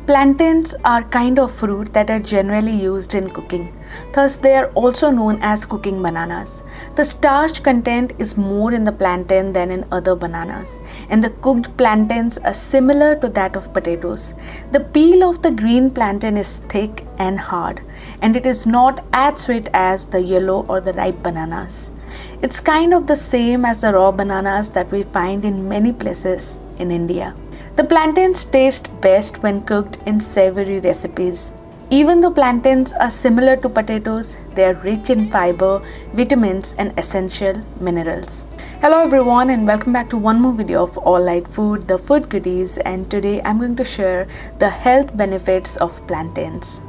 Plantains are kind of fruit that are generally used in cooking. Thus, they are also known as cooking bananas. The starch content is more in the plantain than in other bananas, and the cooked plantains are similar to that of potatoes. The peel of the green plantain is thick and hard, and it is not as sweet as the yellow or the ripe bananas. It's kind of the same as the raw bananas that we find in many places in India. The plantains taste best when cooked in savory recipes. Even though plantains are similar to potatoes, they are rich in fiber, vitamins, and essential minerals. Hello everyone, and welcome back to one more video of All Lite Food, the food goodies, and today I'm going to share the health benefits of plantains.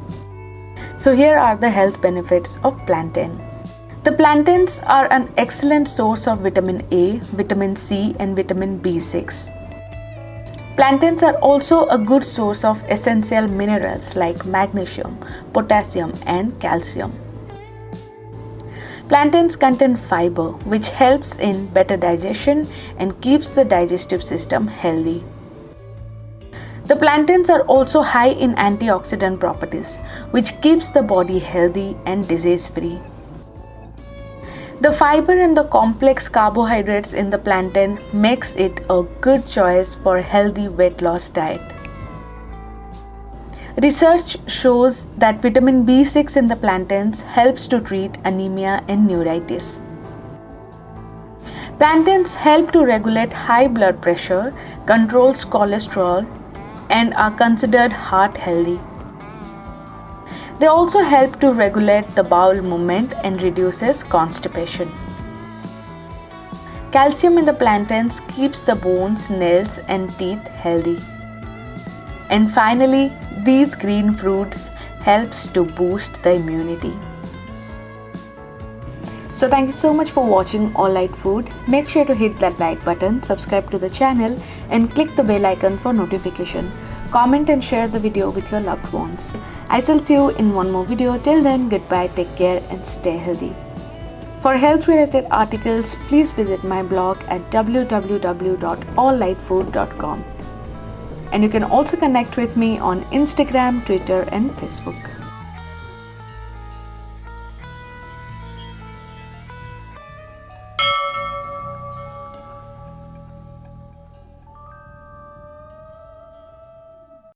So here are the health benefits of plantain. The plantains are an excellent source of vitamin A, vitamin C, and vitamin B6. Plantains are also a good source of essential minerals like magnesium, potassium, and calcium. Plantains contain fiber, which helps in better digestion and keeps the digestive system healthy. The plantains are also high in antioxidant properties, which keeps the body healthy and disease-free. The fiber and the complex carbohydrates in the plantain makes it a good choice for a healthy weight loss diet. Research shows that vitamin B6 in the plantains helps to treat anemia and neuritis. Plantains help to regulate high blood pressure, controls cholesterol, and are considered heart healthy. They also help to regulate the bowel movement and reduces constipation. Calcium in the plantains keeps the bones, nails, and teeth healthy. And finally, these green fruits helps to boost the immunity. So thank you so much for watching All Lite Food. Make sure to hit that like button, subscribe to the channel, and click the bell icon for notification. Comment and share the video with your loved ones. I shall see you in one more video. Till then, goodbye, take care, and stay healthy. For health related articles, please visit my blog at www.alllitefood.com. And you can also connect with me on Instagram, Twitter, and Facebook.